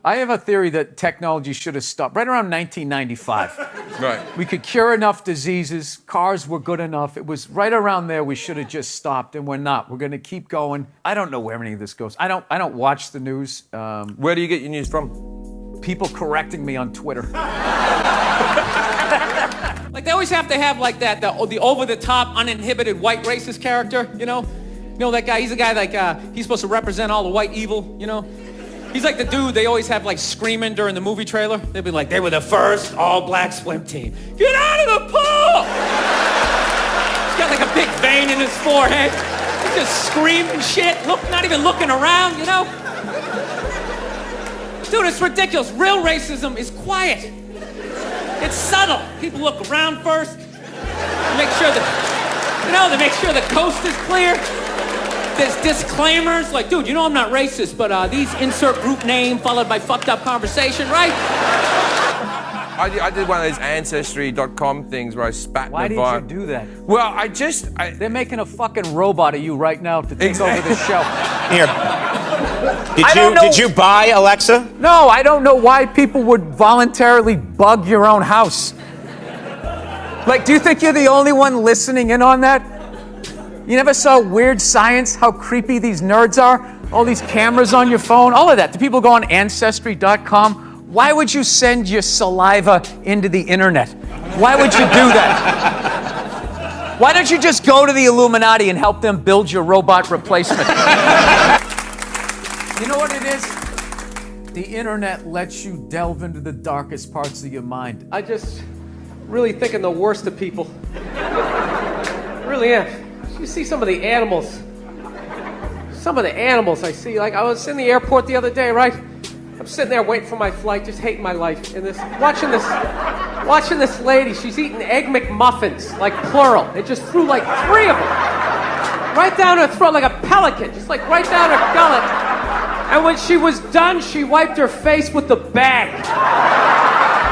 I have a theory that technology should have stopped right around 1995. Right. We could cure enough diseases. Cars were good enough. It was right around there we should have just stopped, and we're not. We're going to keep going. I don't know where any of this goes. I don't watch the news. Where do you get your news from? People correcting me on Twitter. Like they always have to have like that, the over-the-top, uninhibited white racist character, you know? You know that guy, he's a guy like, he's supposed to represent all the white evil, you know? He's like the dude they always have like screaming during the movie trailer. They'd be like, they were the first all-black swim team. Get out of the pool! He's got like a big vein in his forehead. He's just screaming shit, not even looking around, you know? Dude, it's ridiculous. Real racism is quiet. It's subtle. People look around first. Make sure they make sure the coast is clear. There's disclaimers like, dude, you know I'm not racist, but these insert group name followed by fucked up conversation, right? I did one of those Ancestry.com things where I spat Why in the did vibe. you do that? Well, They're making a fucking robot of you right now to take over the show. Here. Did you buy Alexa? No, I don't know why people would voluntarily bug your own house. Like, do you think you're the only one listening in on that? You never saw Weird Science, how creepy these nerds are? All these cameras on your phone, all of that. Do people go on Ancestry.com? Why would you send your saliva into the internet? Why would you do that? Why don't you just go to the Illuminati and help them build your robot replacement? You know what it is? The internet lets you delve into the darkest parts of your mind. I just really thinking the worst of people. I really am. You see some of the animals. Some of the animals I see. Like I was in the airport the other day, right? I'm sitting there waiting for my flight, just hating my life. And watching this lady, she's eating Egg McMuffins, like plural. It just threw like 3 of them. Right down her throat like a pelican, just like right down her gullet. And when she was done, she wiped her face with the bag.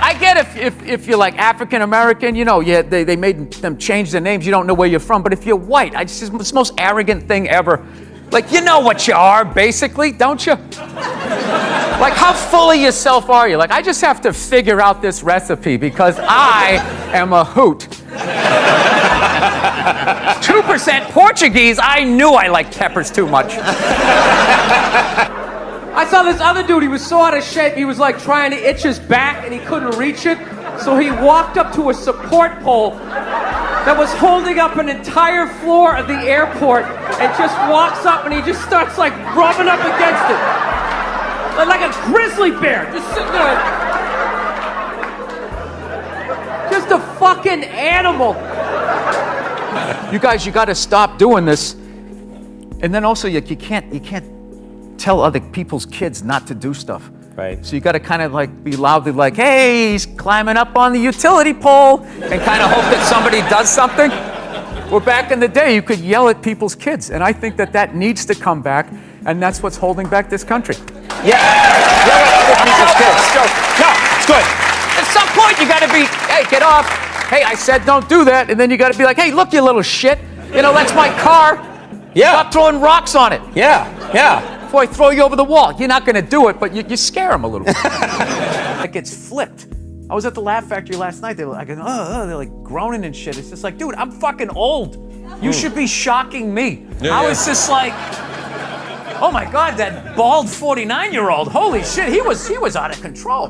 I get if you're like African American, you know, yeah, they made them change their names. You don't know where you're from. But if you're white, it's the most arrogant thing ever. Like, you know what you are, basically, don't you? Like, how full of yourself are you? Like, I just have to figure out this recipe because I am a hoot. 2% Portuguese. I knew I liked peppers too much. I saw this other dude, he was so out of shape, he was like trying to itch his back and he couldn't reach it. So he walked up to a support pole that was holding up an entire floor of the airport and just walks up and he just starts like rubbing up against it. Like a grizzly bear, just sitting there. Just a fucking animal. You guys, you got to stop doing this. And then also, you can't tell other people's kids not to do stuff. Right. So you got to kind of like be loudly like, hey, he's climbing up on the utility pole, and kind of hope that somebody does something. Well, back in the day, you could yell at people's kids, and I think that needs to come back, and that's what's holding back this country. Yeah. Yell at other people's kids. No, it's good. At some point, you got to be, hey, get off. Hey, I said don't do that, and then you got to be like, hey, look, you little shit. You know, that's my car. Yeah. Stop throwing rocks on it. Yeah. Before I throw you over the wall. You're not going to do it, but you scare them a little bit. It gets flipped. I was at the Laugh Factory last night. They were like, they're like groaning and shit. It's just like, dude, I'm fucking old. You should be shocking me. How is this like, oh my God, that bald 49-year-old, holy shit, he was out of control.